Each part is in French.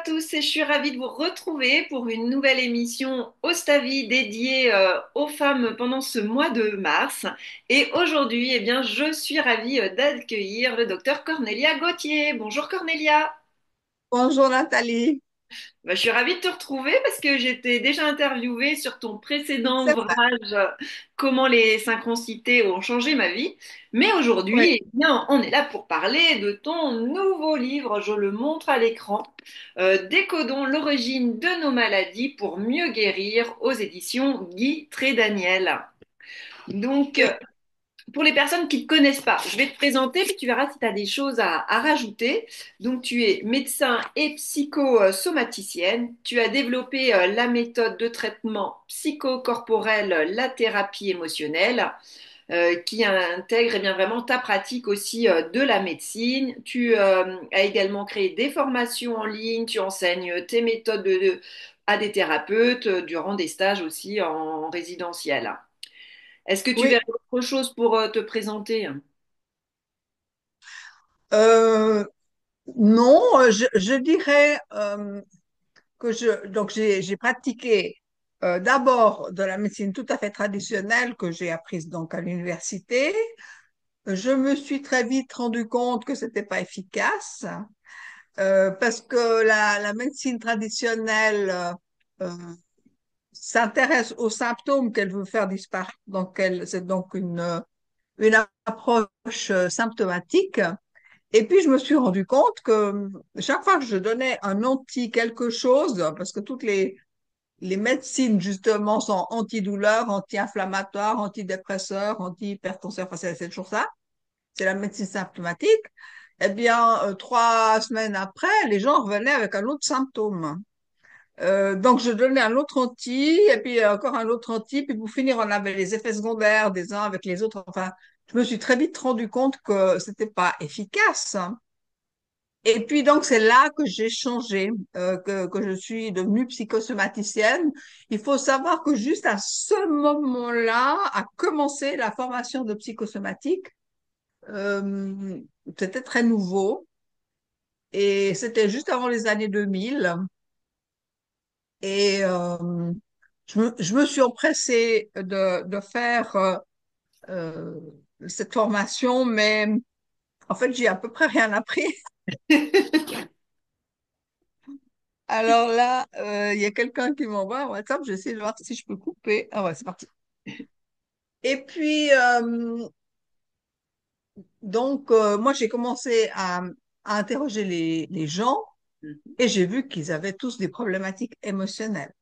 tous et je suis ravie de vous retrouver pour une nouvelle émission Ostavi dédiée aux femmes pendant ce mois de mars. Et aujourd'hui, eh bien, je suis ravie d'accueillir le docteur Cornelia Gauthier. Bonjour Cornelia. Bonjour Nathalie. Je suis ravie de te retrouver parce que j'étais déjà interviewée sur ton précédent C'est vrai. ouvrage Comment les synchronicités ont changé ma vie. Mais Oui. aujourd'hui, eh bien, on est là pour parler de ton nouveau livre. Je le montre à l'écran. Décodons l'origine de nos maladies pour mieux guérir aux éditions Guy Trédaniel. Donc, Oui. pour les personnes qui ne te connaissent pas, je vais te présenter, puis tu verras si tu as des choses à rajouter. Donc, tu es médecin et psychosomaticienne. Tu as développé la méthode de traitement psychocorporel, la thérapie émotionnelle, qui intègre eh bien, vraiment ta pratique aussi de la médecine. Tu as également créé des formations en ligne. Tu enseignes tes méthodes à des thérapeutes durant des stages aussi en résidentiel. Est-ce que tu Oui. verrais autre chose pour te présenter? Euh, non, je dirais que j'ai pratiqué d'abord de la médecine tout à fait traditionnelle que j'ai apprise donc à l'université. Je me suis très vite rendu compte que c'était pas efficace parce que la médecine traditionnelle euh, s'intéresse aux symptômes qu'elle veut faire disparaître. Donc, c'est donc une approche symptomatique. Et puis, je me suis rendu compte que chaque fois que je donnais un anti quelque chose, parce que les médecines, justement, sont antidouleurs, anti-inflammatoires, antidépresseurs, anti-hypertenseurs, enfin, c'est toujours ça, c'est la médecine symptomatique, eh bien, 3 semaines après, les gens revenaient avec un autre symptôme. Donc, je donnais un autre anti, et puis encore un autre anti, puis pour finir, on avait les effets secondaires des uns avec les autres. Enfin, je me suis très vite rendu compte que c'était pas efficace, hein. Et puis, donc, c'est là que j'ai changé, que je suis devenue psychosomaticienne. Il faut savoir que juste à ce moment-là a commencé la formation de psychosomatique. Euh, C'était très nouveau et c'était juste avant les années 2000. Et je me suis empressée de faire euh, cette formation, mais en fait, j'ai à peu près rien appris. Alors là, il y a quelqu'un qui m'envoie un WhatsApp, j'essaie de voir si je peux couper. Ah ouais, c'est parti. Et puis, donc, moi, j'ai commencé à interroger les gens et j'ai vu qu'ils avaient tous des problématiques émotionnelles.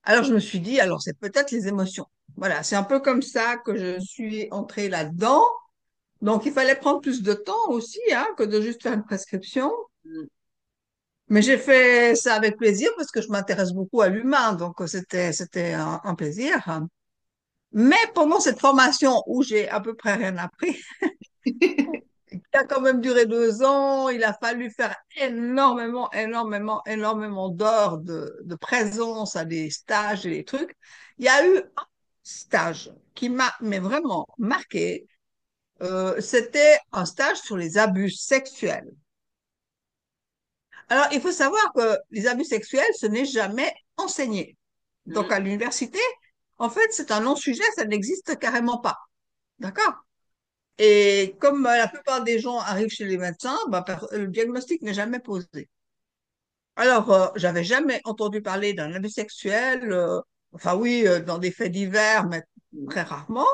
Alors, je me suis dit, alors, c'est peut-être les émotions. Voilà, c'est un peu comme ça que je suis entrée là-dedans. Donc, il fallait prendre plus de temps aussi, hein, que de juste faire une prescription. Mais j'ai fait ça avec plaisir parce que je m'intéresse beaucoup à l'humain, donc c'était un plaisir. Mais pendant cette formation où j'ai à peu près rien appris, qui a quand même duré 2 ans, il a fallu faire énormément d'heures de présence à des stages et des trucs. Il y a eu un stage qui m'a mais vraiment marqué. C'était un stage sur les abus sexuels. Alors, il faut savoir que les abus sexuels, ce n'est jamais enseigné. Donc, à l'université, en fait, c'est un non-sujet, ça n'existe carrément pas. D'accord? Et comme la plupart des gens arrivent chez les médecins, bah, le diagnostic n'est jamais posé. Alors, j'avais jamais entendu parler d'un abus sexuel, enfin oui, dans des faits divers, mais très rarement.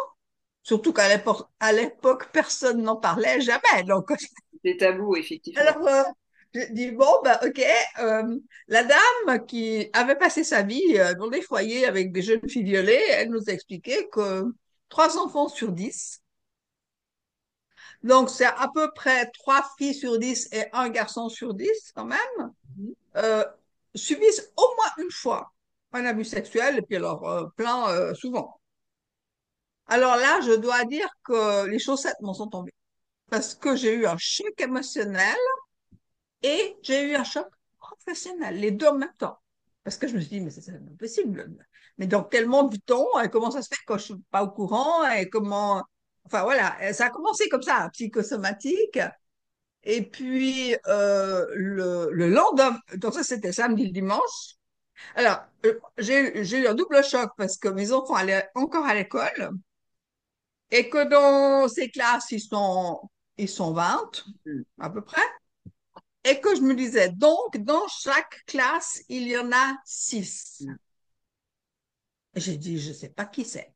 Surtout à l'époque, personne n'en parlait jamais. Donc, C'est tabou, effectivement. alors, j'ai dit, bon, bah, ok, la dame qui avait passé sa vie dans des foyers avec des jeunes filles violées, elle nous a expliqué que 3 enfants sur 10, donc c'est à peu près 3 filles sur 10 et un garçon sur 10 quand même, euh, subissent au moins une fois un abus sexuel, et puis alors plein souvent. Alors là, je dois dire que les chaussettes m'en sont tombées parce que j'ai eu un choc émotionnel et j'ai eu un choc professionnel, les deux en même temps. Parce que je me suis dit, mais c'est pas possible. Mais dans quel monde vit-on? Et comment ça se fait que je suis pas au courant? Et comment... Enfin voilà, ça a commencé comme ça, psychosomatique. Et puis, le lendemain, donc ça c'était samedi, dimanche. Alors, j'ai eu un double choc parce que mes enfants allaient encore à l'école et que dans ces classes, ils sont 20 Mm. à peu près. Et que je me disais, donc, dans chaque classe, il y en a 6. Mm. Et j'ai dit, je sais pas qui c'est.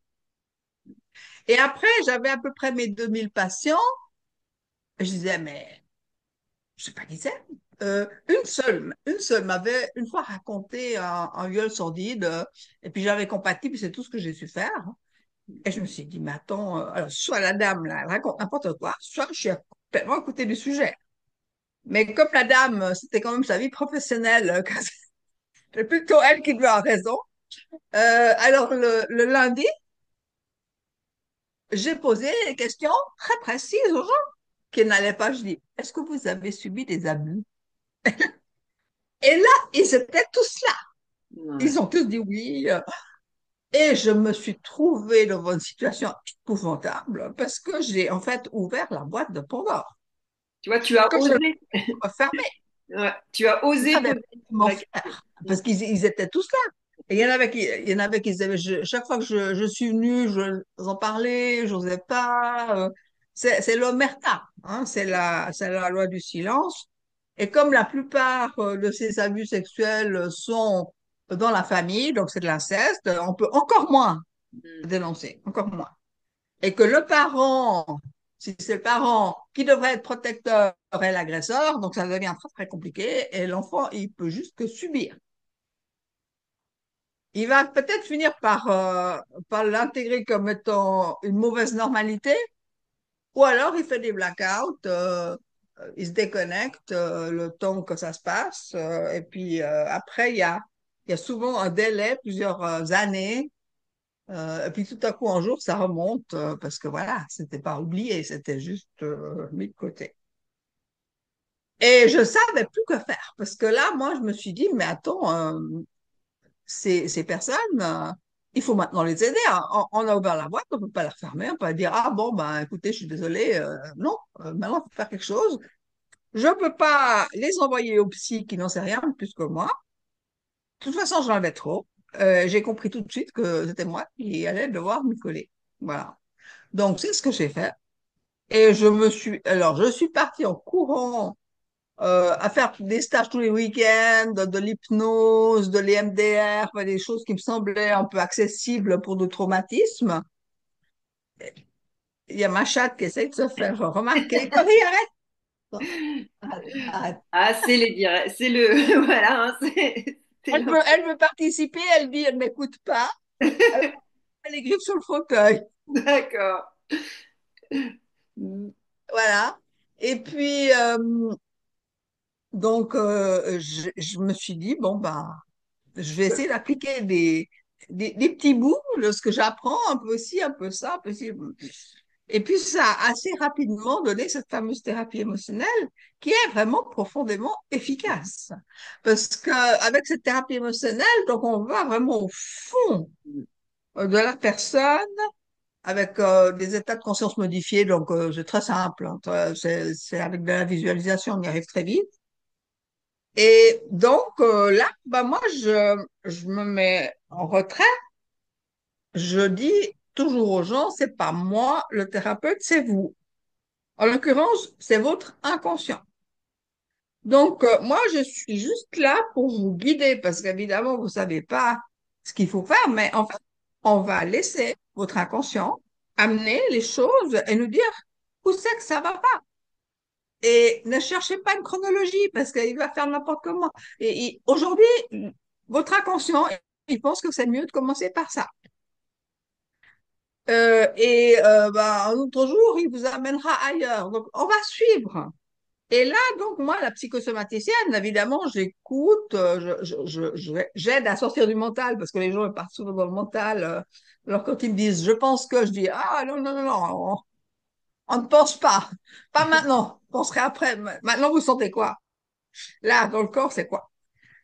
Et après, j'avais à peu près mes 2000 patients. Et je disais, mais je sais pas qui c'est. Une seule m'avait une fois raconté un viol sordide, et puis j'avais compati, puis c'est tout ce que j'ai su faire. Et je me suis dit, mais attends, alors, soit la dame, là, elle raconte n'importe quoi, soit je suis complètement à côté du sujet. Mais comme la dame, c'était quand même sa vie professionnelle, c'est plutôt elle qui devait avoir raison. Alors, le lundi, j'ai posé des questions très précises aux gens qui n'allaient pas. Je dis, est-ce que vous avez subi des abus? Et là, ils étaient tous là. Ouais. Ils ont tous dit oui. Et je me suis trouvée dans une situation épouvantable parce que j'ai en fait ouvert la boîte de Pandore Tu vois, tu as que je osé, l'ai refermée. ouais, tu as Je ne osé savais poser pas comment la question. faire parce qu'ils étaient tous là. Et il y en avait qui disaient, chaque fois que je suis venue, je en parlais, je n'osais pas. C'est l'omerta, hein, c'est la loi du silence. Et comme la plupart de ces abus sexuels sont dans la famille, donc c'est de l'inceste, on peut encore moins Mm. dénoncer, encore moins. Et que le parent, si c'est le parent qui devrait être protecteur, est l'agresseur, donc ça devient très très compliqué et l'enfant, il peut juste que subir. Il va peut-être finir par l'intégrer comme étant une mauvaise normalité, ou alors il fait des blackouts, il se déconnecte le temps que ça se passe, et puis après, il y a souvent un délai, plusieurs années, et puis tout à coup, un jour, ça remonte, parce que voilà, c'était pas oublié, c'était juste mis de côté. Et je savais plus que faire, parce que là, moi, je me suis dit, mais attends, ces personnes, il faut maintenant les aider, hein. On a ouvert la boîte, on peut pas la refermer, on peut pas dire, ah bon, ben écoutez, je suis désolée, non, maintenant, il faut faire quelque chose. Je peux pas les envoyer au psy qui n'en sait rien de plus que moi. De toute façon, j'en avais trop. J'ai compris tout de suite que c'était moi qui allais devoir m'y coller. Voilà. Donc, c'est ce que j'ai fait. Et alors, je suis partie en courant à faire des stages tous les week-ends, de l'hypnose, de l'EMDR, enfin, des choses qui me semblaient un peu accessibles pour de traumatismes. Il y a ma chatte qui essaie de se faire remarquer. Corrie, arrête! Arrête, arrête. Ah, c'est le, voilà, hein, c'est Elle veut participer, elle dit, elle m'écoute pas. Elle a les griffes sur le fauteuil. d'accord. Mm. Voilà. Et puis, donc, je me suis dit, bon, ben, je vais essayer d'appliquer des petits bouts de ce que j'apprends, un peu ci, un peu ça, un peu ci. Et puis, ça a assez rapidement donné cette fameuse thérapie émotionnelle qui est vraiment profondément efficace. Parce qu'avec cette thérapie émotionnelle, donc, on va vraiment au fond de la personne avec des états de conscience modifiés. Donc, c'est très simple, hein. C'est avec de la visualisation, on y arrive très vite. Et donc, là, bah, moi, je me mets en retrait. Je dis toujours aux gens, c'est pas moi le thérapeute, c'est vous. En l'occurrence, c'est votre inconscient. Donc, moi, je suis juste là pour vous guider parce qu'évidemment, vous savez pas ce qu'il faut faire, mais en fait, on va laisser votre inconscient amener les choses et nous dire où c'est que ça va pas. Et ne cherchez pas une chronologie parce qu'il va faire n'importe comment. Et aujourd'hui, votre inconscient, il pense que c'est mieux de commencer par ça. Bah, un autre jour, il vous amènera ailleurs. Donc, on va suivre. Et là, donc, moi, la psychosomaticienne, évidemment, j'écoute, j'aide à sortir du mental parce que les gens ils partent souvent dans le mental. Alors, quand ils me disent, je pense que, je dis, ah non, non, non, non, on ne pense pas. Pas maintenant. On penserait après. Maintenant, vous sentez quoi? Là, dans le corps, c'est quoi?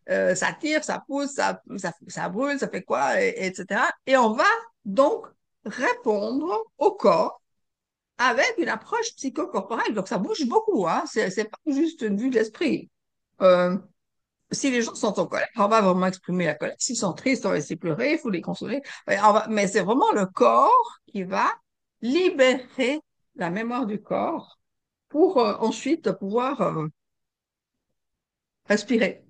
Ça tire, ça pousse, ça brûle, ça fait quoi, etc. Et on va donc répondre au corps avec une approche psychocorporelle. Donc, ça bouge beaucoup, hein. C'est pas juste une vue de l'esprit. Euh, Si les gens sont en colère, on va vraiment exprimer la colère. S'ils sont tristes, on va laisser pleurer, il faut les consoler. Ouais, mais c'est vraiment le corps qui va libérer la mémoire du corps pour ensuite pouvoir respirer.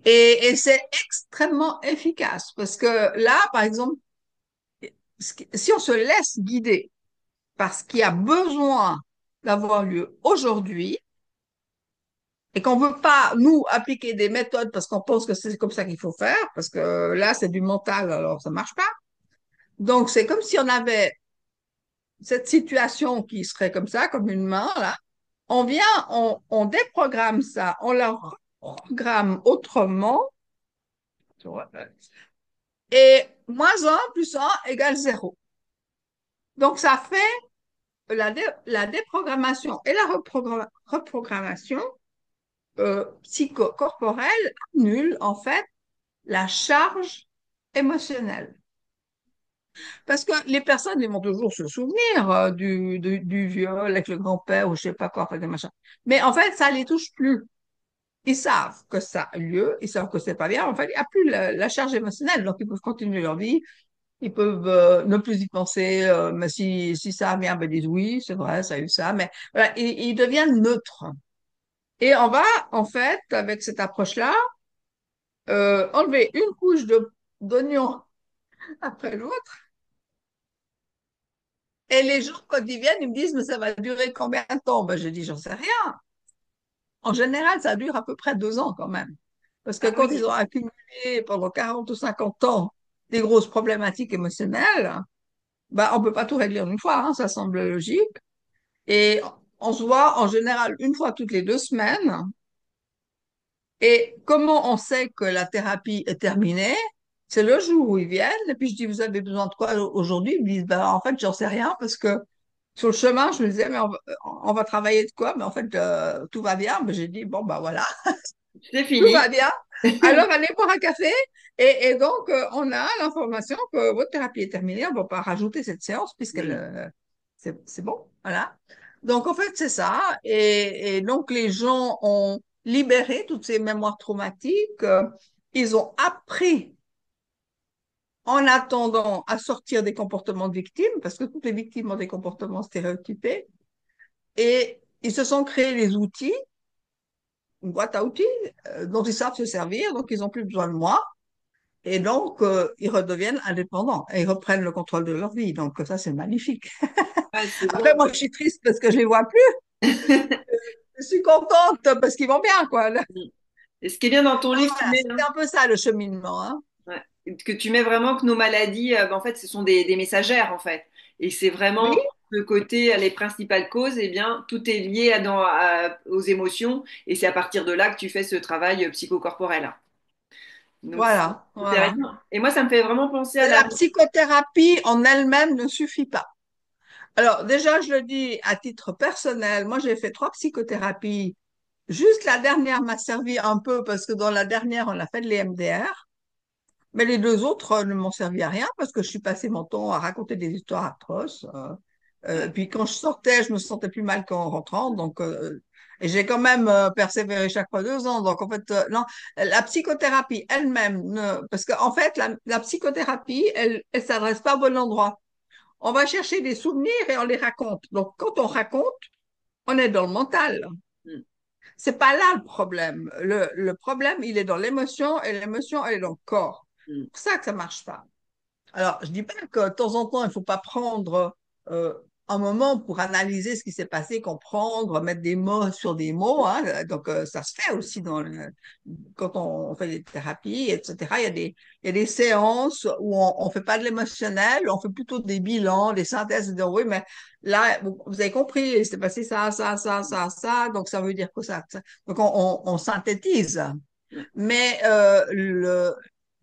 Et c'est extrêmement efficace parce que là, par exemple, si on se laisse guider par ce qui a besoin d'avoir lieu aujourd'hui, et qu'on veut pas, nous, appliquer des méthodes parce qu'on pense que c'est comme ça qu'il faut faire, parce que là, c'est du mental, alors ça marche pas. Donc, c'est comme si on avait cette situation qui serait comme ça, comme une main, là. On vient, on déprogramme ça, on la reprogramme autrement, tu vois, et -1 plus 1 égale 0. Donc, ça fait la déprogrammation et la reprogrammation psychocorporelle annule, en fait, la charge émotionnelle. Parce que les personnes, ils vont toujours se souvenir du viol avec le grand-père ou je sais pas quoi, enfin, des machins. Mais en fait, ça les touche plus. Ils savent que ça a lieu, ils savent que c'est pas bien. En fait, il n'y a plus la charge émotionnelle. Donc, ils peuvent continuer leur vie. Ils peuvent ne plus y penser. Mais si ça vient, ben, ils disent oui, c'est vrai, ça a eu ça. Mais voilà, ils deviennent neutres. Et on va, en fait, avec cette approche-là, enlever une couche d'oignon après l'autre. Et les gens, quand ils viennent, ils me disent, mais ça va durer combien de temps? Ben, je dis, j'en sais rien. En général, ça dure à peu près 2 ans quand même. Parce que Ah quand oui, ils ont accumulé pendant 40 ou 50 ans des grosses problématiques émotionnelles, ben, on peut pas tout régler en une fois, hein, ça semble logique. Et on se voit en général une fois toutes les 2 semaines. Et comment on sait que la thérapie est terminée? C'est le jour où ils viennent, et puis je dis, vous avez besoin de quoi aujourd'hui? Ils me disent, ben, en fait, j'en sais rien, parce que sur le chemin, je me disais, mais on va travailler de quoi? Mais en fait, tout va bien. Mais j'ai dit, bon, ben voilà, c'est tout fini. va bien. Alors, allez boire un café. Et donc, on a l'information que votre thérapie est terminée. On ne va pas rajouter cette séance, Mm. c'est bon. Voilà. Donc, en fait, c'est ça. Et donc, les gens ont libéré toutes ces mémoires traumatiques. Ils ont appris en attendant à sortir des comportements de victimes, parce que toutes les victimes ont des comportements stéréotypés. Et ils se sont créés les outils, une boîte à outils, dont ils savent se servir, donc ils n'ont plus besoin de moi. Et donc, ils redeviennent indépendants et ils reprennent le contrôle de leur vie. Donc, ça, c'est magnifique. Ouais, c'est Après, bien. moi, je suis triste parce que je les vois plus. Je suis contente parce qu'ils vont bien, quoi. Donc, Et ce qui est bien dans ton livre, tu voilà, mets, c'était hein, un peu ça, le cheminement, hein. ouais, que tu mets vraiment que nos maladies, en fait, ce sont des messagères, en fait. Et c'est Oui, vraiment le côté, les principales causes, eh bien, tout est lié aux émotions. Et c'est à partir de là que tu fais ce travail psychocorporel. Donc, c'est voilà, voilà. intéressant. Et moi, ça me fait vraiment penser à la... La psychothérapie en elle-même ne suffit pas. Alors, déjà, je le dis à titre personnel, moi, j'ai fait 3 psychothérapies. Juste la dernière m'a servi un peu parce que dans la dernière, on a fait de l'EMDR. Mais les 2 autres ne m'ont servi à rien parce que je suis passé mon temps à raconter des histoires atroces. Ouais. Puis quand je sortais, je me sentais plus mal qu'en rentrant. Donc, et j'ai quand même persévéré chaque fois 2 ans. Donc, en fait, non, la psychothérapie elle-même, parce qu'en fait, la psychothérapie, elle s'adresse pas au bon endroit. On va chercher des souvenirs et on les raconte. Donc, quand on raconte, on est dans le mental. Mm. C'est pas là le problème. Le problème, il est dans l'émotion et l'émotion, elle est dans le corps. Mm. C'est pour ça que ça marche pas. Alors, je dis pas que de temps en temps, il faut pas prendre euh, un moment pour analyser ce qui s'est passé, comprendre, mettre des mots sur des mots, hein. Donc, ça se fait aussi quand on fait des thérapies, etc. Il y a des séances où on fait pas de l'émotionnel, on fait plutôt des bilans, des synthèses, de dire oui, mais là, vous avez compris, il s'est passé ça, ça, ça, ça, ça, donc ça veut dire que ça. Donc, on synthétise. Ouais. Mais,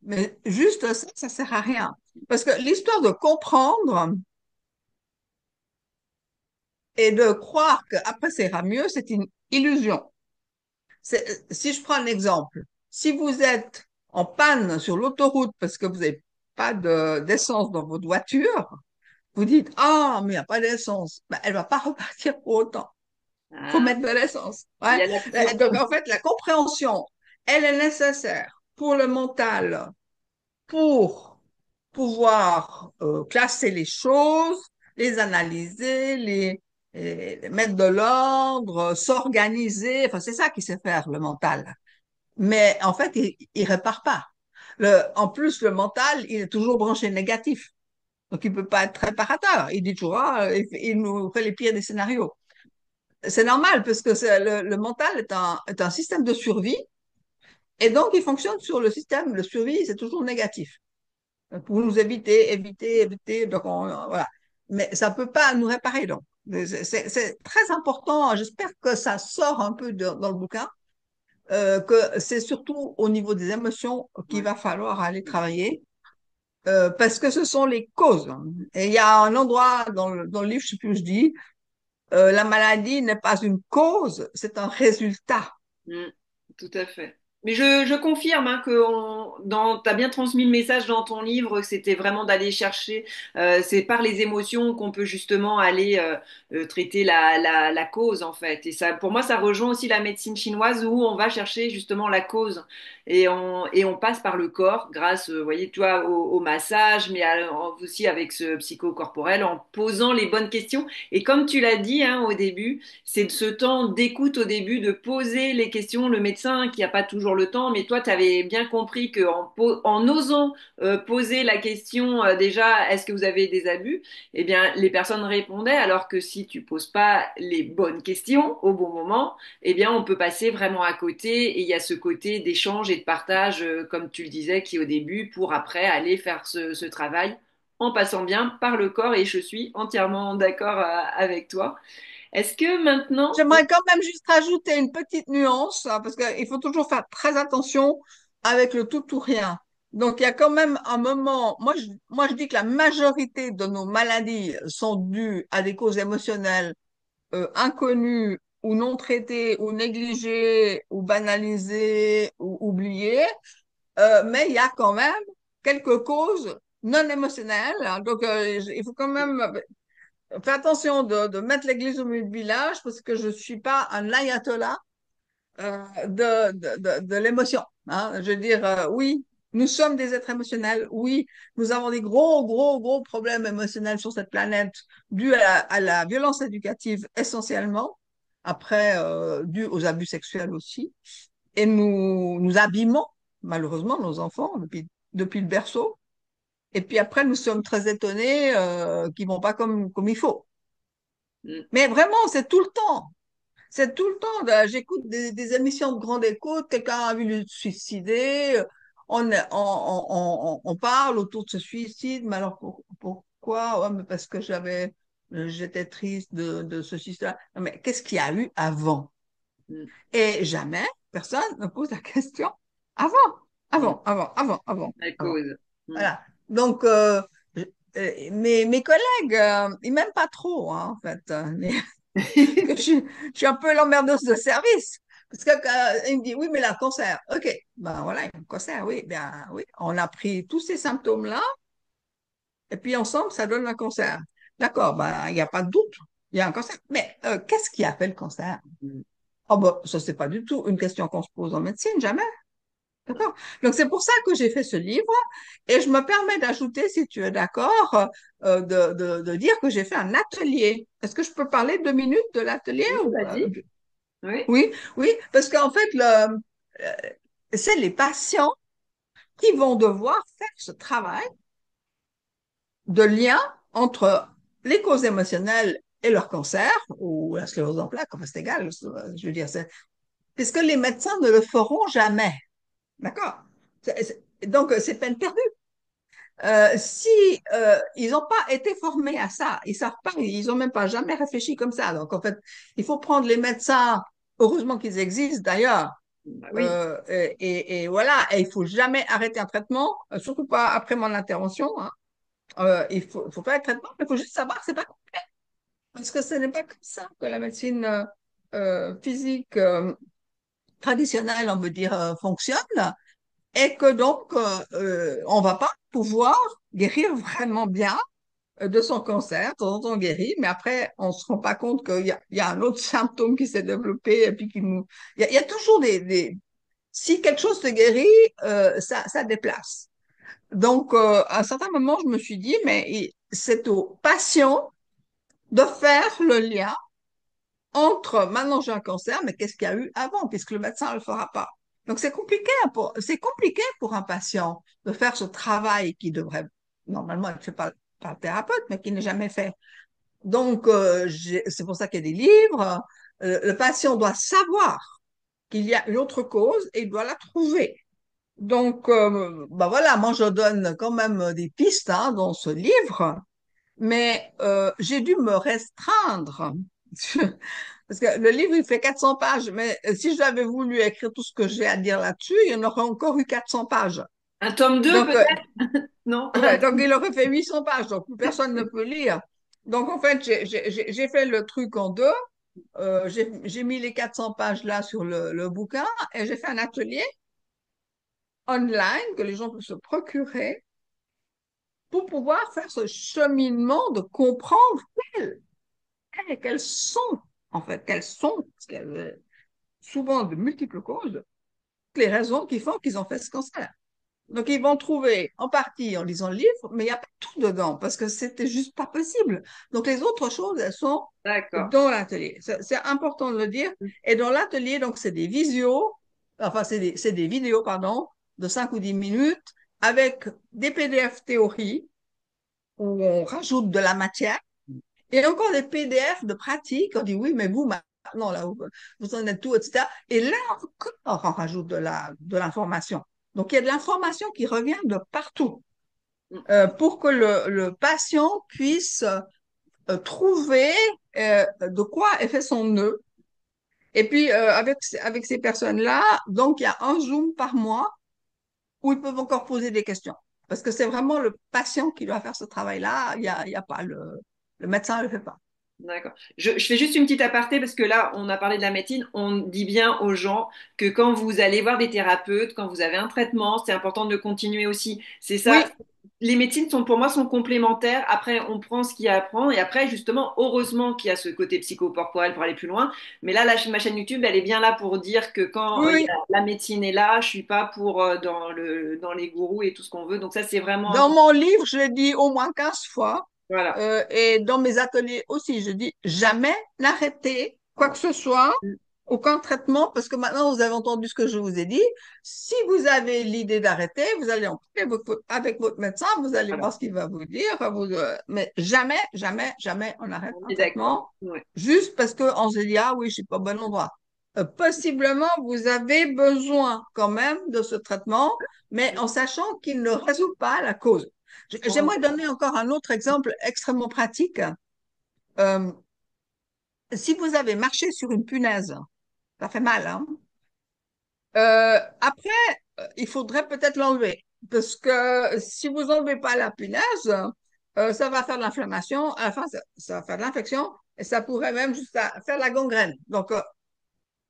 mais juste ça, ça sert à rien. Parce que l'histoire de comprendre et de croire qu'après ça ira mieux, c'est une illusion. Si je prends un exemple, si vous êtes en panne sur l'autoroute parce que vous n'avez pas d'essence dans votre voiture, Vous dites, ah, mais il n'y a pas d'essence. Ben, elle va pas repartir pour autant. Faut Ah, mettre de l'essence. il Ouais. y a l'action. Donc, en fait, la compréhension, elle est nécessaire pour le mental, pour pouvoir classer les choses, les analyser, les mettre de l'ordre, s'organiser. Enfin, c'est ça qu'il sait faire, le mental. Mais en fait, il répare pas. En plus, le mental, il est toujours branché négatif. Donc, il peut pas être réparateur. Il dit toujours, ah, il nous fait les pires des scénarios. C'est normal parce que le mental est un système de survie et donc il fonctionne sur le système de survie, c'est toujours négatif. Pour nous éviter, donc voilà. Mais ça peut pas nous réparer donc. C'est très important, j'espère que ça sort un peu dans le bouquin, que c'est surtout au niveau des émotions qu'il Ouais. va falloir aller travailler, parce que ce sont les causes. Et il y a un endroit dans le livre, je sais plus où je dis, la maladie n'est pas une cause, c'est un résultat. Mm, tout à fait. Mais je confirme hein, que tu as bien transmis le message dans ton livre, que c'était vraiment d'aller chercher, c'est par les émotions qu'on peut justement aller traiter la cause en fait. Et ça, pour moi, ça rejoint aussi la médecine chinoise où on va chercher justement la cause et on passe par le corps grâce, vous voyez, toi, au massage, mais aussi avec ce psychocorporel en posant les bonnes questions. Et comme tu l'as dit hein, au début, c'est de ce temps d'écoute au début, de poser les questions. Le médecin qui n'a pas toujours le temps, mais toi, tu avais bien compris en osant poser la question déjà, est-ce que vous avez des abus? Eh bien, les personnes répondaient, alors que si tu poses pas les bonnes questions au bon moment, eh bien, on peut passer vraiment à côté. Et il y a ce côté d'échange et de partage, comme tu le disais, qui au début, pour après aller faire ce travail en passant bien par le corps. Et je suis entièrement d'accord avec toi. Est-ce que maintenant, J'aimerais quand même juste rajouter une petite nuance, hein, parce qu'il faut toujours faire très attention avec le tout ou rien. Donc, il y a quand même un moment, moi je dis que la majorité de nos maladies sont dues à des causes émotionnelles inconnues ou non traitées ou négligées ou banalisées ou oubliées. Mais il y a quand même quelques causes non émotionnelles, hein. Donc, il faut quand même faire attention de mettre l'église au milieu du village parce que je suis pas un ayatollah de l'émotion. Hein. Je veux dire, oui, nous sommes des êtres émotionnels. Oui, nous avons des gros problèmes émotionnels sur cette planète dus à la violence éducative essentiellement, après dû aux abus sexuels aussi. Et nous abîmons malheureusement nos enfants depuis le berceau. Et puis après, nous sommes très étonnés qu'ils vont pas comme il faut. mm, Mais vraiment, c'est tout le temps. C'est tout le temps. J'écoute des émissions de grande écoute. Quelqu'un a voulu se suicider. On parle autour de ce suicide. Mais alors, pourquoi? Ouais, mais parce que j'étais triste de ceci, cela. Non, mais qu'est-ce qu'il y a eu avant? mm, Et jamais personne ne pose la question avant, mm, la avant. cause. Mm. Voilà. Donc, je- mes collègues, ils m'aiment pas trop, hein, en fait. Parce que je suis un peu l'emmerdeuse de service. Parce que il me dit, oui, mais là, cancer. OK. Ben voilà, il y a un cancer, oui. Bien, oui. On a pris tous ces symptômes-là, et puis ensemble, ça donne un cancer. D'accord, ben, il n'y a pas de doute. Il y a un cancer. Mais qu'est-ce qui a fait le cancer? Mm. Oh, ben, ça, c'est pas du tout une question qu'on se pose en médecine, jamais. D'accord? Donc, c'est pour ça que j'ai fait ce livre et je me permets d'ajouter, si tu es d'accord, de dire que j'ai fait un atelier. Est-ce que je peux parler 2 minutes de l'atelier Oui, ou pas? vas-y. Oui. Oui, oui, parce qu'en fait, c'est les patients qui vont devoir faire ce travail de lien entre les causes émotionnelles et leur cancer ou la sclérose en plaques, enfin, c'est égal, je veux dire, puisque les médecins ne le feront jamais. D'accord? Donc, c'est peine perdue. Si ils n'ont pas été formés à ça, ils savent pas, ils ont même pas jamais réfléchi comme ça. Donc en fait, il faut prendre les médecins. Heureusement qu'ils existent d'ailleurs. Bah oui. Et voilà, et il faut jamais arrêter un traitement, surtout pas après mon intervention. Hein. Faut pas être traitement, mais il faut juste savoir que c'est pas complet. Parce que ce n'est pas comme ça que la médecine physique traditionnelle, on veut dire, fonctionne. Et que donc, on va pas pouvoir guérir vraiment bien de son cancer, de temps en temps on guérit, mais après, on se rend pas compte qu'il y a un autre symptôme qui s'est développé et puis il y a toujours si quelque chose se guérit, ça déplace. Donc, à un certain moment, je me suis dit, mais c'est au patient de faire le lien entre maintenant j'ai un cancer, mais qu'est-ce qu'il y a eu avant, puisque le médecin ne le fera pas. Donc, c'est compliqué pour un patient de faire ce travail qui devrait normalement être fait par le thérapeute, mais qui n'est jamais fait. Donc, c'est pour ça qu'il y a des livres. Le patient doit savoir qu'il y a une autre cause et il doit la trouver. Donc, bah voilà, moi je donne quand même des pistes hein, dans ce livre, mais j'ai dû me restreindre. Parce que le livre, il fait 400 pages, mais si j'avais voulu écrire tout ce que j'ai à dire là-dessus, il y en aurait encore eu 400 pages. Un tome 2 Donc, peut-être? Non? ouais, donc il aurait fait 800 pages, donc plus personne ne peut lire. Donc, en fait, j'ai fait le truc en deux. J'ai mis les 400 pages là sur le bouquin et j'ai fait un atelier online que les gens peuvent se procurer pour pouvoir faire ce cheminement de comprendre quelles sont, en fait, quelles sont, parce qu'il y a souvent de multiples causes, les raisons qui font qu'ils ont fait ce cancer. Donc, ils vont trouver en partie en lisant le livre, mais il n'y a pas tout dedans parce que c'était juste pas possible. Donc, les autres choses, elles sont D'accord. dans l'atelier. C'est important de le dire. Et dans l'atelier, donc, c'est des visios, enfin, c'est des vidéos, pardon, de 5 ou 10 minutes avec des PDF théorie où on rajoute de la matière et encore des PDF de pratique. On dit oui, mais vous, maintenant, là, vous en êtes tout, etc. Et là encore, on rajoute de l'information. Donc, il y a de l'information qui revient de partout pour que le patient puisse trouver de quoi est fait son nœud. Et puis, avec ces personnes-là, donc, il y a un Zoom par mois où ils peuvent encore poser des questions. Parce que c'est vraiment le patient qui doit faire ce travail-là. Il y a pas le médecin ne le fait pas. D'accord. Je fais juste une petite aparté parce que là, on a parlé de la médecine. On dit bien aux gens que quand vous allez voir des thérapeutes, quand vous avez un traitement, c'est important de continuer aussi. C'est ça. Oui, Les médecines sont pour moi sont complémentaires. Après, on prend ce qu'il y a à prendre et après, justement, heureusement qu'il y a ce côté psychocorporel pour aller plus loin. Mais là, ma chaîne YouTube, elle est bien là pour dire que quand oui, oui. la médecine est là, je suis pas pour dans les gourous et tout ce qu'on veut. Donc ça, c'est vraiment Dans important. mon livre, je l'ai dit au moins 15 fois. Voilà. Et dans mes ateliers aussi, je dis jamais n'arrêtez quoi que ce soit, aucun traitement, parce que maintenant vous avez entendu ce que je vous ai dit. Si vous avez l'idée d'arrêter, vous allez en parler avec votre médecin, vous allez Voilà. voir ce qu'il va vous dire. Mais jamais, jamais, jamais on arrête On un est d'accord. traitement Ouais. juste parce qu'on se dit, ah oui, je suis pas au bon endroit. Possiblement, vous avez besoin quand même de ce traitement, mais en sachant qu'il ne résout pas la cause. J'aimerais donner encore un autre exemple extrêmement pratique. Euh, si vous avez marché sur une punaise, ça fait mal, hein? Après, il faudrait peut-être l'enlever. Parce que si vous enlevez pas la punaise, ça va faire de l'inflammation. À la fin, ça va faire de l'infection et ça pourrait même juste faire la gangrène. Donc,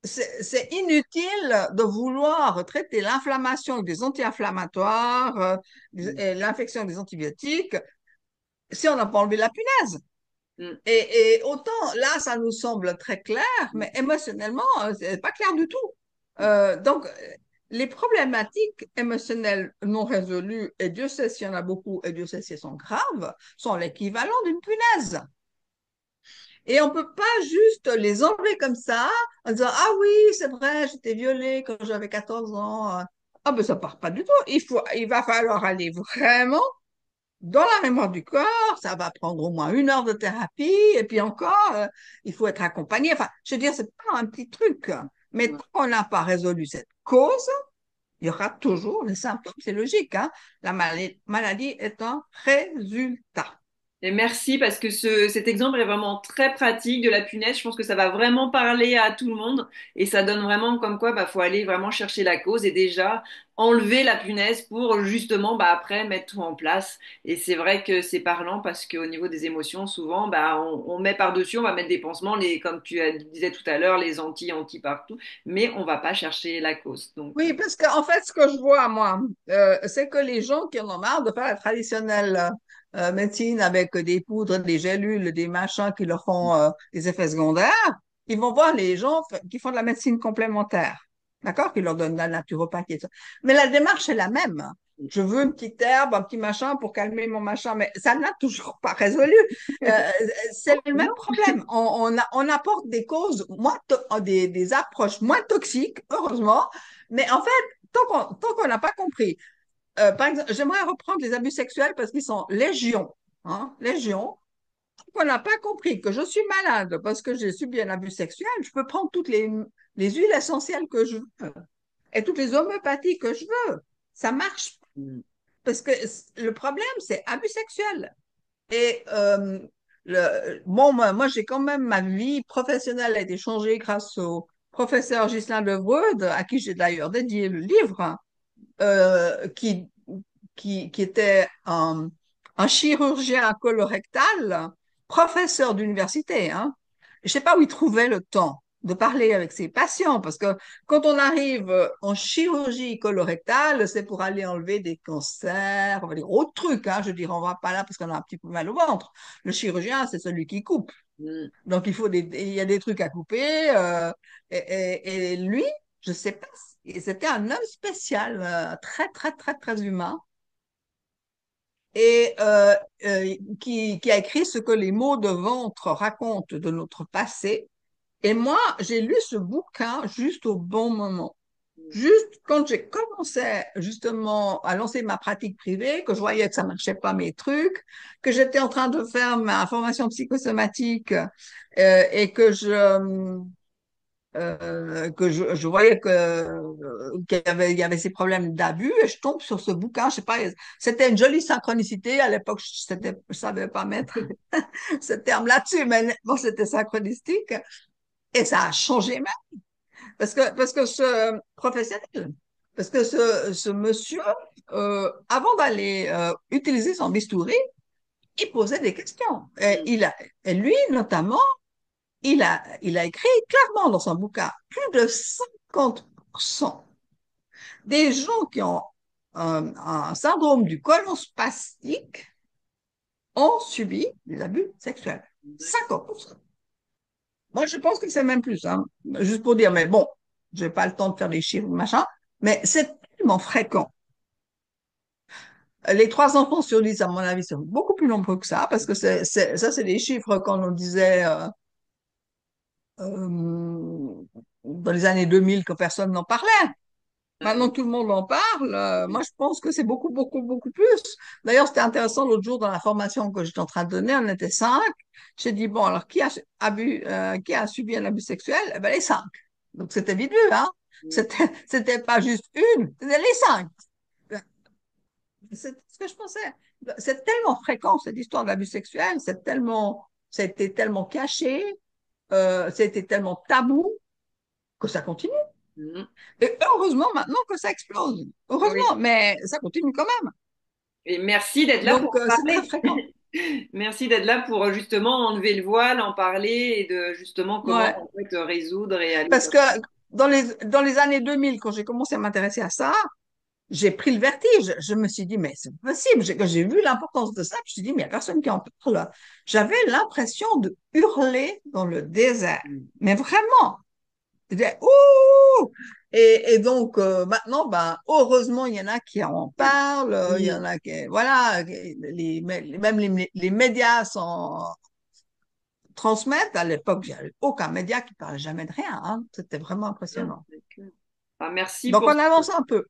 c'est inutile de vouloir traiter l'inflammation avec des anti-inflammatoires, et l'infection avec des antibiotiques, si on n'a pas enlevé la punaise. Mm. Et autant là, ça nous semble très clair, mais émotionnellement, c'est pas clair du tout. Donc, les problématiques émotionnelles non résolues, et Dieu sait s'il y en a beaucoup, et Dieu sait si elles sont graves, sont l'équivalent d'une punaise. Et on peut pas juste les enlever comme ça en disant, ah oui, c'est vrai, j'étais violée quand j'avais 14 ans. Ah ben ça part pas du tout. Il va falloir aller vraiment dans la mémoire du corps, ça va prendre au moins 1 heure de thérapie, et puis encore, il faut être accompagné. Enfin, je veux dire, c'est pas un petit truc. Mais Ouais. tant qu'on n'a pas résolu cette cause, il y aura toujours les symptômes. C'est logique, hein? La maladie est un résultat. Et merci parce que cet exemple est vraiment très pratique de la punaise. Je pense que ça va vraiment parler à tout le monde et ça donne vraiment comme quoi bah faut aller vraiment chercher la cause et déjà enlever la punaise pour justement bah après mettre tout en place. Et c'est vrai que c'est parlant parce qu'au niveau des émotions, souvent bah on met par-dessus, on va mettre des pansements, les comme disais tout à l'heure, les anti partout, mais on va pas chercher la cause. Donc Oui, parce qu'en fait, ce que je vois, moi, c'est que les gens qui en ont marre de faire la traditionnelle médecine avec des poudres, des gélules, des machins qui leur font des effets secondaires, ils vont voir les gens qui font de la médecine complémentaire, d'accord? Qui leur donnent de la naturopathie et ça. Mais la démarche est la même. Je veux une petite herbe, un petit machin pour calmer mon machin, mais ça n'a toujours pas résolu. Euh, c'est le même Non. problème. On apporte des causes, des approches moins toxiques, heureusement, mais en fait, tant qu'on n'a pas compris par exemple, j'aimerais reprendre les abus sexuels parce qu'ils sont légion, hein, légion. On n'a pas compris que je suis malade parce que j'ai subi un abus sexuel. Je peux prendre toutes les huiles essentielles que je veux et toutes les homéopathies que je veux. Ça marche parce que le problème, c'est abus sexuel. Et bon, moi, j'ai quand même ma vie professionnelle a été changée grâce au professeur Ghislain Levreud, à qui j'ai d'ailleurs dédié le livre, hein, euh, qui qui était un chirurgien colorectal, professeur d'université, hein. Je ne sais pas où il trouvait le temps de parler avec ses patients, parce que quand on arrive en chirurgie colorectale, c'est pour aller enlever des cancers, des gros trucs, hein. Je veux dire, on ne va pas là parce qu'on a un petit peu mal au ventre. Le chirurgien, c'est celui qui coupe. Mm. Donc, il y a des trucs à couper. Et lui, je sais pas, c'était un homme spécial, très, très, très, très humain et qui a écrit ce que les maux de ventre racontent de notre passé. Et moi, j'ai lu ce bouquin juste au bon moment. Juste quand j'ai commencé justement à lancer ma pratique privée, que je voyais que ça marchait pas mes trucs, que j'étais en train de faire ma formation psychosomatique et que je voyais qu'il y avait ces problèmes d'abus et je tombe sur ce bouquin, je sais pas, c'était une jolie synchronicité. À l'époque, je savais pas mettre ce terme là-dessus, mais bon, c'était synchronistique et ça a changé ma vie. Parce que ce professionnel, parce que ce monsieur, avant d'aller utiliser son bistouri, il posait des questions. Et lui, notamment, il a écrit clairement dans son bouquin, plus de 50% des gens qui ont un syndrome du côlon spastique ont subi des abus sexuels. 50%. Moi, je pense que c'est même plus, hein, juste pour dire, mais bon, j'ai pas le temps de faire des chiffres, machin, mais c'est tellement fréquent. Les 3 enfants sur 10, à mon avis, sont beaucoup plus nombreux que ça, parce que ça, c'est des chiffres qu'on nous disait dans les années 2000 que personne n'en parlait. Maintenant que tout le monde en parle, moi je pense que c'est beaucoup, beaucoup, beaucoup plus. D'ailleurs, c'était intéressant l'autre jour dans la formation que j'étais en train de donner, on était 5. J'ai dit, bon, alors qui a subi un abus sexuel? Eh ben, les 5. Donc c'était vite vu, hein? C'était pas juste une, c'était les 5. C'est ce que je pensais. C'est tellement fréquent, cette histoire d'abus sexuel, c'était tellement caché, c'était tellement tabou que ça continue. Mm. Et heureusement maintenant que ça explose. Oui. Heureusement, mais ça continue quand même. Et merci d'être là pour Donc, en c'est très parler. fréquent. Merci d'être là pour justement enlever le voile, en parler et de justement comment Ouais. en fait résoudre et aller Parce vers. que dans les années 2000, quand j'ai commencé à m'intéresser à ça, j'ai pris le vertige. Je me suis dit, mais c'est pas possible. Quand j'ai vu l'importance de ça, je me suis dit, mais il n'y a personne qui en parle. J'avais l'impression de hurler dans le désert. Mm. Mais vraiment. C'était, ouh! Et donc, maintenant, ben, heureusement, il y en a qui en parlent, il y en Mm. a qui, voilà, même les médias transmettent. À l'époque, il n'y avait aucun média qui parlait jamais de rien, hein. C'était vraiment Ah, impressionnant. d'accord. Ah, merci Donc, pour on avance un peu.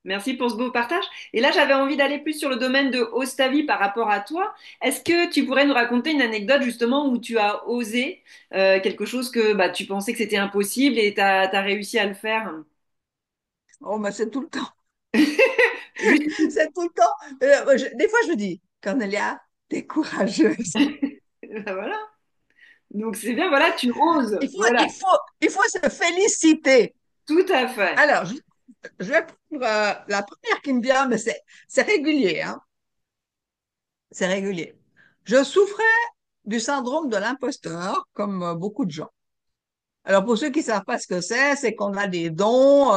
Merci pour ce beau partage. Et là, j'avais envie d'aller plus sur le domaine de Ostavi par rapport à toi. Est-ce que tu pourrais nous raconter une anecdote justement où tu as osé quelque chose que bah, tu pensais que c'était impossible et tu as réussi à le faire? Oh, mais c'est tout le temps. Juste, C'est tout le temps. Des fois, je me dis, Cornelia, t'es courageuse. voilà. Donc c'est bien, voilà, tu oses. Il faut, Voilà, il faut, il faut se féliciter. tout à fait. Alors, je vais prendre la première qui me vient, mais c'est régulier, hein. C'est régulier. Je souffrais du syndrome de l'imposteur, comme beaucoup de gens. Alors, pour ceux qui savent pas ce que c'est qu'on a des dons,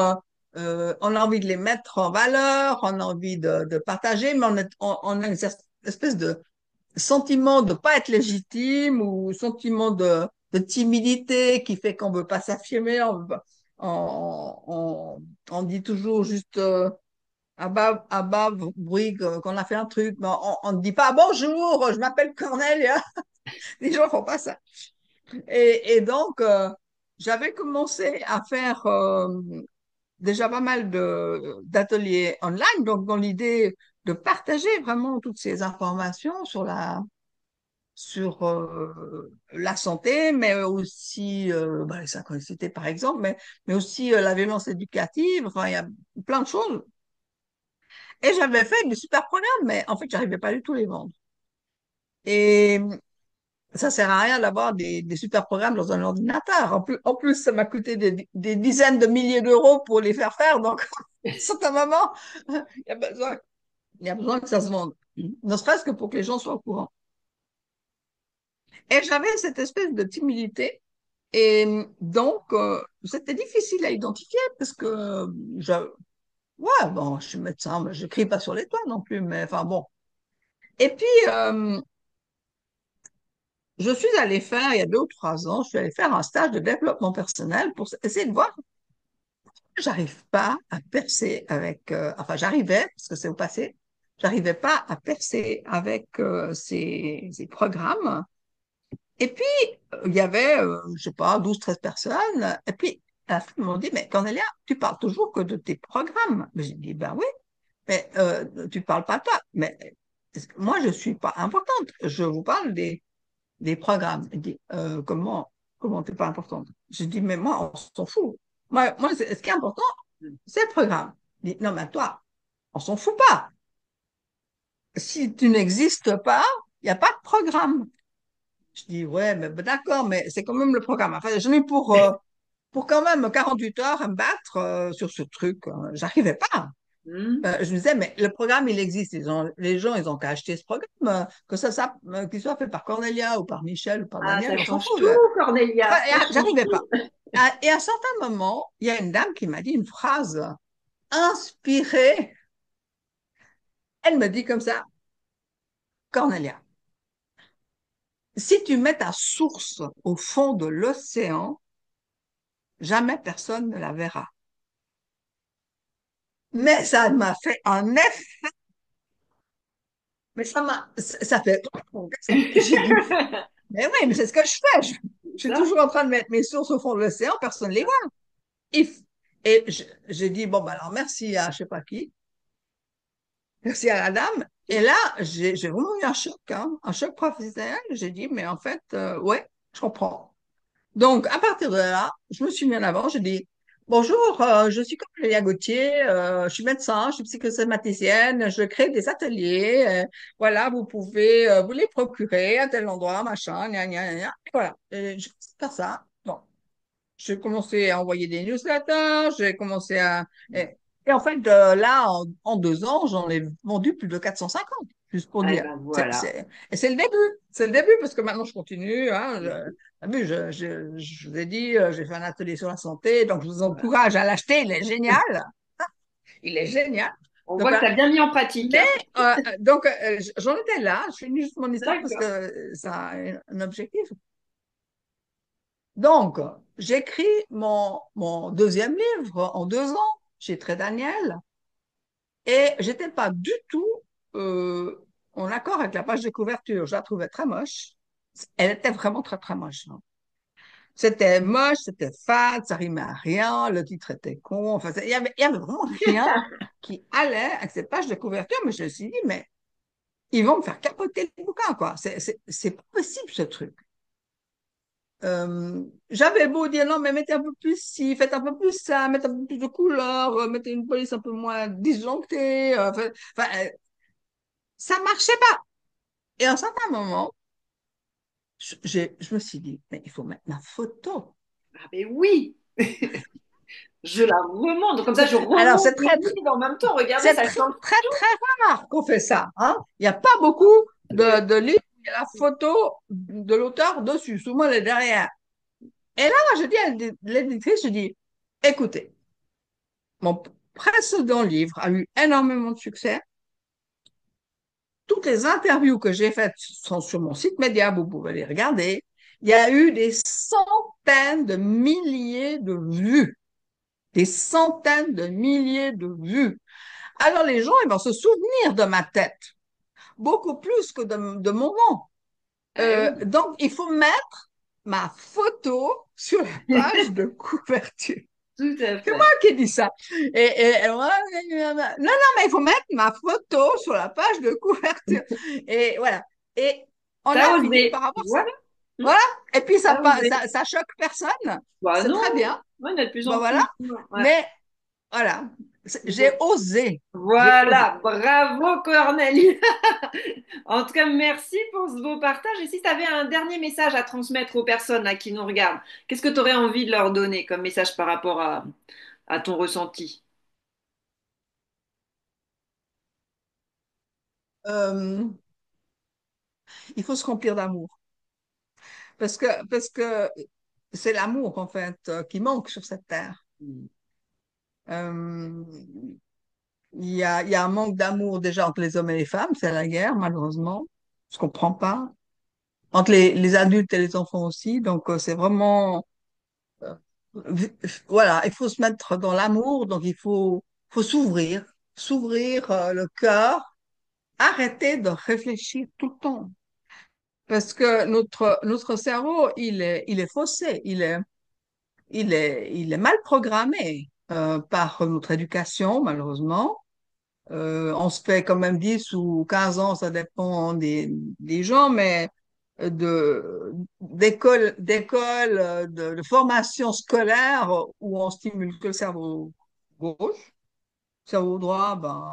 on a envie de les mettre en valeur, on a envie de partager, mais on a une espèce de sentiment de pas être légitime ou sentiment de timidité qui fait qu'on veut pas s'affirmer, on dit toujours juste à bas bruit qu'on a fait un truc, mais on ne dit pas bonjour, je m'appelle Cornelia. Les gens font pas ça. Et donc, j'avais commencé à faire déjà pas mal d'ateliers online, donc dans l'idée de partager vraiment toutes ces informations sur la santé, mais aussi bah, les synchronicités par exemple, mais aussi la violence éducative. Enfin, il y a plein de choses. Et j'avais fait des super programmes, mais en fait, j'arrivais pas du tout à les vendre. Et ça sert à rien d'avoir des super programmes dans un ordinateur. En plus, ça m'a coûté des dizaines de milliers d'euros pour les faire faire. Donc, à un certain moment, il y a besoin, il y a besoin que ça se vende. Ne serait-ce que pour que les gens soient au courant. Et j'avais cette espèce de timidité. Et donc, c'était difficile à identifier parce que ouais, bon, je suis médecin, mais je crie pas sur les toits non plus, mais enfin bon. Et puis, je suis allée faire, il y a 2 ou 3 ans, je suis allée faire un stage de développement personnel pour essayer de voir. J'arrive pas à percer avec, enfin, j'arrivais, parce que c'est au passé, j'arrivais pas à percer avec ces programmes. Et puis, il y avait, je sais pas, 12 13 personnes. Et puis, à la fin, ils m'ont dit, mais Cornelia, tu parles toujours que de tes programmes. Mais j'ai dit, ben oui, mais tu parles pas de toi. Mais moi, je suis pas importante. Je vous parle des programmes. Il dit, comment t'es pas importante? Je dis, mais moi, on s'en fout. Moi, ce qui est important, c'est le programme. Il dit, non, mais toi, on s'en fout pas. Si tu n'existes pas, il n'y a pas de programme. Je dis, ouais, mais ben, d'accord, mais c'est quand même le programme. Enfin, j'en ai pour quand même 48 heures à me battre sur ce truc. J'arrivais pas. Hmm. Je me disais, mais le programme, il existe. Les gens, ils ont qu'à acheter ce programme, qu'il soit fait par Cornelia ou par Michel ou par Ah, ça Daniel, on s'en change fout. tout, Cornelia, Enfin, ça change j'arrivais pas. tout. Et à un certain moment, il y a une dame qui m'a dit une phrase inspirée. Elle me dit comme ça, Cornelia, si tu mets ta source au fond de l'océan, jamais personne ne la verra. Mais ça m'a fait un effet, mais ça fait, j'ai dit, mais oui, mais c'est ce que je fais. Je suis Ça, toujours en train de mettre mes sources au fond de l'océan, personne ne les voit. Et, et j'ai dit, bon, ben alors merci à je sais pas qui, merci à la dame. Et là, j'ai vraiment eu un choc professionnel. J'ai dit, mais en fait, ouais, je comprends. Donc, à partir de là, je me suis mis en avant. J'ai dit, bonjour, je suis Cornelia Gauthier, je suis médecin, je suis psychosomaticienne, je crée des ateliers. Voilà, vous pouvez vous les procurer à tel endroit, machin, gna, gna, gna, gna. Voilà, et je commence à faire ça. Bon, j'ai commencé à envoyer des newsletters, j'ai commencé à... Et en fait, là, en 2 ans, j'en ai vendu plus de 450, juste pour eh dire. ben voilà. Et c'est le début. C'est le début, parce que maintenant, je continue. Hein, t'as vu, je vous ai dit, j'ai fait un atelier sur la santé, donc je vous Voilà. encourage à l'acheter, il est génial. Il est génial. On Donc, voit que tu as bien mis en pratique, mais, hein. donc, j'en étais là, je finis juste mon histoire parce D'accord. que ça a un objectif. Donc, j'écris mon deuxième livre en 2 ans chez Très Daniel et j'étais pas du tout euh, en accord avec la page de couverture. Je la trouvais très moche. Elle était vraiment très, très moche. Hein. C'était moche, c'était fade, ça rimait à rien, le titre était con. Enfin, il y avait vraiment rien qui allait avec cette page de couverture, mais je me suis dit, mais ils vont me faire capoter le bouquin, quoi. C'est pas possible, ce truc. J'avais beau dire non, mais mettez un peu plus ci, faites un peu plus ça, mettez un peu plus de couleurs, mettez une police un peu moins disjonctée. Ça marchait pas. Et à un certain moment, je me suis dit, mais il faut mettre ma photo. Ah ben oui, je la remonte. Comme ça, je Alors, remonte le livre en même temps. Regardez, c'est ça très, change. très, très rare qu'on fait ça. Hein. Il n'y a pas beaucoup de livres où il y a la photo de l'auteur dessus. Souvent, elle est derrière. Et là, je dis à l'éditrice, je dis, écoutez, mon précédent livre a eu énormément de succès. toutes les interviews que j'ai faites sont sur mon site média, vous pouvez les regarder. Il y a eu des centaines de milliers de vues, des centaines de milliers de vues. Alors les gens, ils vont se souvenir de ma tête, beaucoup plus que de mon nom. Eh oui, Donc, il faut mettre ma photo sur la page de couverture. tout à C'est moi fait. qui dis ça. Non, non, mais il faut mettre ma photo sur la page de couverture. Et voilà. Et on T'as a fini osé. par avoir ça. Voilà. Hmm, Voilà. Et puis, t'as osé. ça choque personne. Bah C'est non, très bien. ouais, il y en a de plus Ben en voilà. plus. Ouais. Mais voilà. J'ai Bon. osé. J'ai osé. Voilà, bravo Cornélie. En tout cas, merci pour ce beau partage. Et si tu avais un dernier message à transmettre aux personnes là, qui nous regardent, qu'est-ce que tu aurais envie de leur donner comme message par rapport à ton ressenti? Euh, il faut se remplir d'amour. Parce que c'est l'amour, en fait, qui manque sur cette terre. Euh, il y a un manque d'amour déjà entre les hommes et les femmes, c'est la guerre, malheureusement. Je comprends pas. Entre les adultes et les enfants aussi. Donc, c'est vraiment, euh, voilà, il faut se mettre dans l'amour. Donc, faut s'ouvrir le cœur, arrêter de réfléchir tout le temps. Parce que notre cerveau, il est faussé, il est mal programmé par notre éducation, malheureusement. On se fait quand même 10 ou 15 ans, ça dépend des gens, mais de formation scolaire où on stimule que le cerveau gauche, cerveau droit, ben,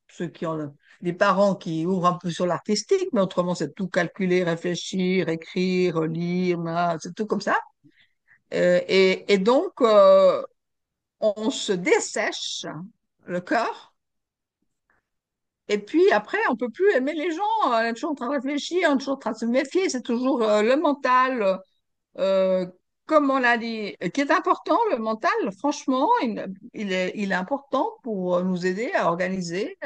ceux qui ont des parents qui ouvrent un peu sur l'artistique, mais autrement, c'est tout calculer, réfléchir, écrire, lire, c'est tout comme ça. Et donc, on se dessèche le cœur. Et puis après, on peut plus aimer les gens. On est toujours en train de réfléchir, on est toujours en train de se méfier. C'est toujours le mental, euh, comme on l'a dit, qui est important. Le mental, franchement, il est important pour nous aider à organiser,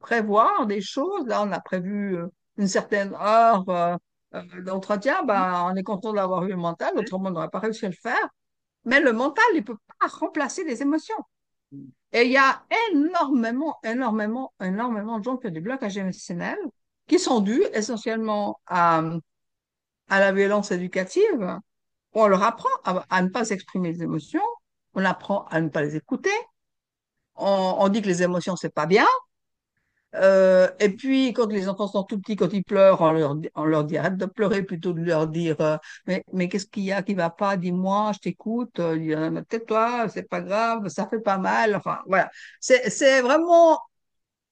prévoir des choses. Là, on a prévu une certaine heure d'entretien. Ben, on est content d'avoir eu le mental. Autrement, on n'aurait pas réussi à le faire. Mais le mental, il peut pas remplacer les émotions. Et il y a énormément de gens qui ont des blocages émotionnels qui sont dus essentiellement à la violence éducative. On leur apprend à ne pas exprimer les émotions, on apprend à ne pas les écouter, on dit que les émotions, c'est pas bien. Et puis, quand les enfants sont tout petits, quand ils pleurent, on leur dit arrête de pleurer plutôt que de leur dire mais qu'est-ce qu'il y a qui va pas? Dis-moi, je t'écoute. Mais tais-toi, c'est pas grave, ça fait pas mal. Enfin, voilà. C'est vraiment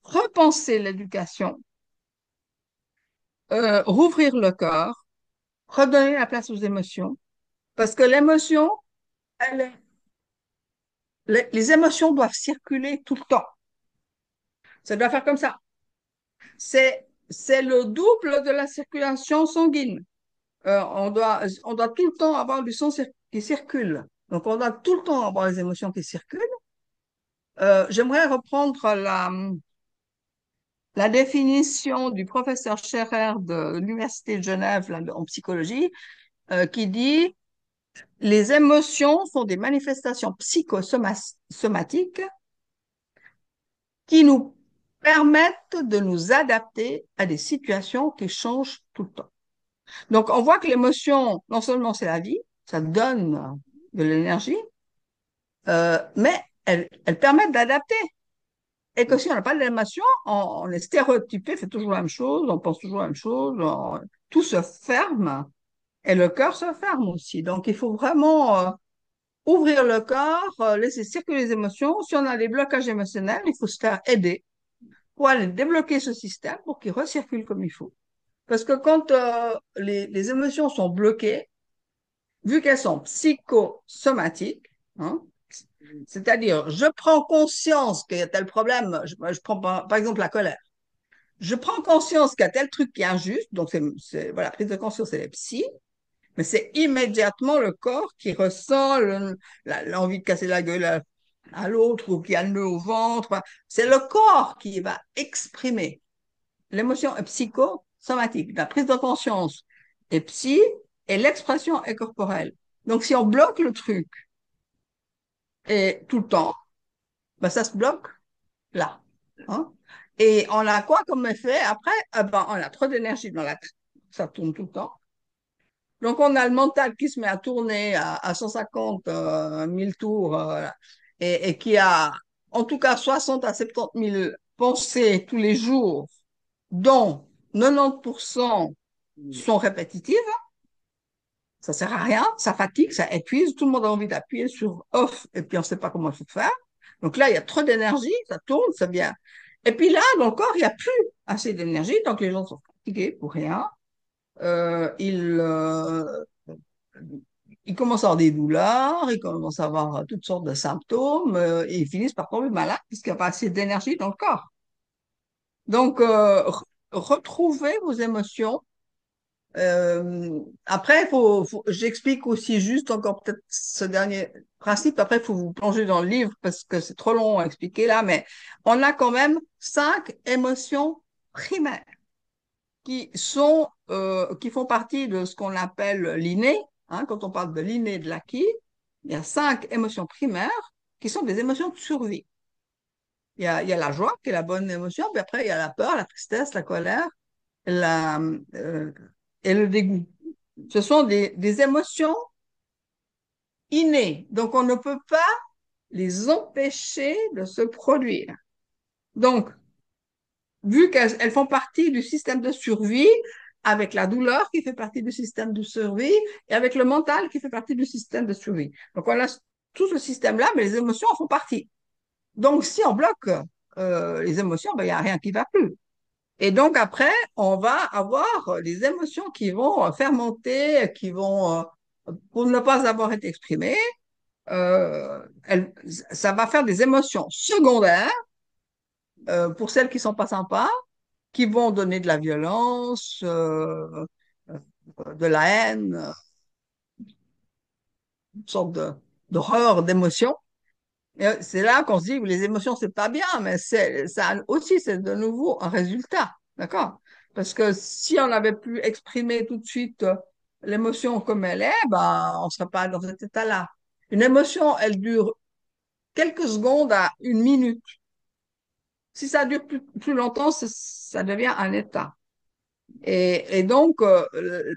repenser l'éducation, rouvrir le cœur, redonner la place aux émotions, parce que l'émotion, elle est- les émotions doivent circuler tout le temps. Ça doit faire comme ça. C'est le double de la circulation sanguine. On doit tout le temps avoir du sang qui circule. Donc, on doit tout le temps avoir les émotions qui circulent. J'aimerais reprendre la définition du professeur Scherer de l'Université de Genève là, en psychologie, qui dit les émotions sont des manifestations psychosomatiques qui nous permettent de nous adapter à des situations qui changent tout le temps. Donc, on voit que l'émotion, non seulement c'est la vie, ça donne de l'énergie, mais elles permettent d'adapter. Et que si on n'a pas d'émotion, on est stéréotypé, fait toujours la même chose, on pense toujours la même chose, tout se ferme et le cœur se ferme aussi. Donc, il faut vraiment ouvrir le corps, laisser circuler les émotions. Si on a des blocages émotionnels, il faut se faire aider pour aller débloquer ce système pour qu'il recircule comme il faut. Parce que quand les émotions sont bloquées, vu qu'elles sont psychosomatiques, hein, c'est-à-dire je prends conscience qu'il y a tel problème, je prends par exemple la colère. Je prends conscience qu'il y a tel truc qui est injuste, donc voilà, prise de conscience, c'est les psy, mais c'est immédiatement le corps qui ressent l'envie de casser la gueule à l'autre ou qui a le nœud au ventre. Enfin, c'est le corps qui va exprimer. l'émotion est psychosomatique. La prise de conscience est psy et l'expression est corporelle. Donc, si on bloque le truc et tout le temps, ben, ça se bloque là. Hein. Et on a quoi comme effet après? Ben, on a trop d'énergie dans la tête. Ça tourne tout le temps. Donc, on a le mental qui se met à tourner à 150 000 tours et qui a en tout cas 60 à 70 000 pensées tous les jours, dont 90% sont répétitives. Ça sert à rien, ça fatigue, ça épuise. Tout le monde a envie d'appuyer sur off et puis on ne sait pas comment il faut faire. Donc là, il y a trop d'énergie, ça tourne, ça vient. Et puis là, dans le corps, il n'y a plus assez d'énergie, donc les gens sont fatigués pour rien. Euh, ils, euh, ils commencent à avoir des douleurs, ils commencent à avoir toutes sortes de symptômes, et ils finissent par tomber malades puisqu'il n'y a pas assez d'énergie dans le corps. Donc, retrouvez vos émotions. Après, j'explique aussi juste encore peut-être ce dernier principe. Après, il faut vous plonger dans le livre parce que c'est trop long à expliquer là, mais on a quand même 5 émotions primaires qui font partie de ce qu'on appelle l'inné. Hein, quand on parle de l'inné, de l'acquis, il y a 5 émotions primaires qui sont des émotions de survie. Il y a la joie, qui est la bonne émotion, puis après, il y a la peur, la tristesse, la colère la, euh, et le dégoût. Ce sont des émotions innées, donc on ne peut pas les empêcher de se produire. Donc, vu qu'elles font partie du système de survie, avec la douleur qui fait partie du système de survie et avec le mental qui fait partie du système de survie. Donc, on a tout ce système-là, mais les émotions en font partie. Donc, si on bloque les émotions, ben, il n'y a rien qui va plus. Et donc, après, on va avoir les émotions qui vont fermenter, pour ne pas avoir été exprimées, ça va faire des émotions secondaires pour celles qui sont pas sympas, qui vont donner de la violence, de la haine, une sorte d'horreur d'émotions. Et c'est là qu'on se dit que les émotions, c'est pas bien, mais ça aussi, c'est de nouveau un résultat. D'accord? Parce que si on avait pu exprimer tout de suite l'émotion comme elle est, ben, on serait pas dans cet état-là. Une émotion, elle dure quelques secondes à une minute. Si ça dure plus longtemps, ça devient un état. Et donc,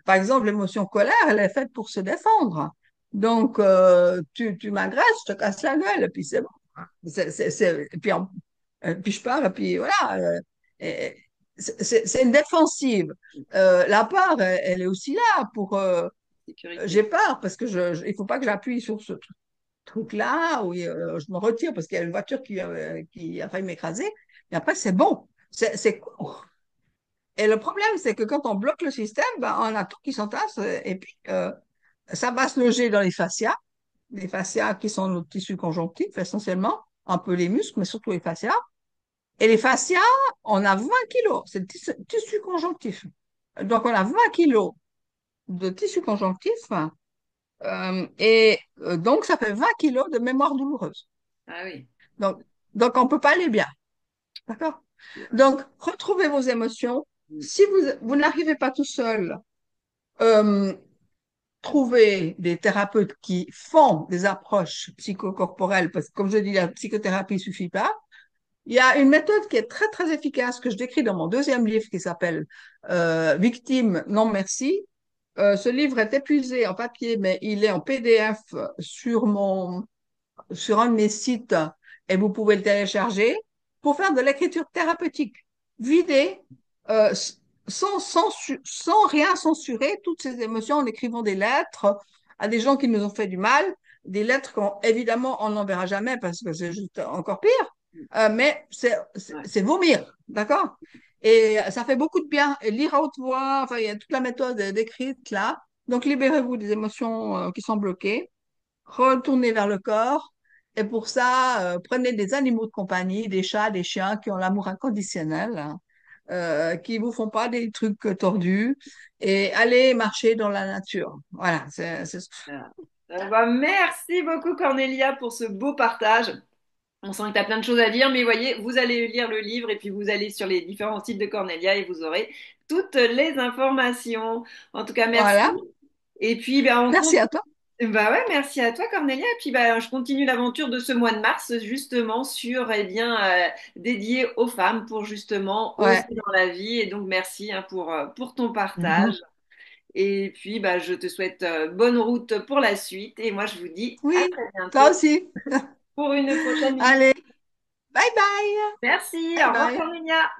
par exemple, l'émotion colère, elle est faite pour se défendre. Donc, tu m'agresses, je te casse la gueule, et puis c'est bon. Et puis, puis je pars, et puis voilà. Et c'est une défensive. La peur, elle est aussi là pour... Sécurité. j'ai peur parce que il faut pas que j'appuie sur ce truc-là, où je me retire parce qu'il y a une voiture qui a failli m'écraser. Mais après, c'est bon. C'est court. Et le problème, c'est que quand on bloque le système, ben, on a tout qui s'entasse et puis ça va se loger dans les fascias qui sont nos tissus conjonctifs essentiellement, un peu les muscles, mais surtout les fascias. Et les fascias, on a 20 kilos, c'est le tissu conjonctif. Donc on a 20 kilos de tissu conjonctif donc ça fait 20 kilos de mémoire douloureuse. Ah oui. Donc, donc on peut pas aller bien, d'accord? Donc retrouvez vos émotions. Si vous n'arrivez pas tout seul, euh, trouver des thérapeutes qui font des approches psychocorporelles, parce que comme je dis, la psychothérapie suffit pas. Il y a une méthode qui est très très efficace que je décris dans mon deuxième livre qui s'appelle Victime, non merci. Ce livre est épuisé en papier, mais il est en PDF sur un de mes sites et vous pouvez le télécharger pour faire de l'écriture thérapeutique. Vider, euh, sans rien censurer toutes ces émotions en écrivant des lettres à des gens qui nous ont fait du mal, des lettres qu'on, évidemment, on n'enverra jamais parce que c'est juste encore pire, mais Ouais. c'est vomir, d'accord? Et ça fait beaucoup de bien. Et lire à haute voix, enfin, il y a toute la méthode décrite là. Donc, libérez-vous des émotions qui sont bloquées, retournez vers le corps. Et pour ça, prenez des animaux de compagnie, des chats, des chiens qui ont l'amour inconditionnel, hein, qui vous font pas des trucs tordus, et allez marcher dans la nature. Voilà, Voilà. Bah, merci beaucoup Cornelia pour ce beau partage. On sent que tu as plein de choses à dire, mais voyez, vous allez lire le livre et puis vous allez sur les différents sites de Cornelia et vous aurez toutes les informations. En tout cas, merci. Voilà. Et puis, ben, on Merci continue. à toi. Bah ouais, merci à toi Cornelia. Et puis bah, je continue l'aventure de ce mois de mars justement sur dédié aux femmes pour justement oser Ouais. dans la vie. Et donc merci hein, pour ton partage. Mhm. Et puis bah, je te souhaite bonne route pour la suite. Et moi je vous dis à Oui, très toi bientôt aussi. pour une prochaine visite. Allez, bye bye. Merci, Bye au revoir bye. Cornelia.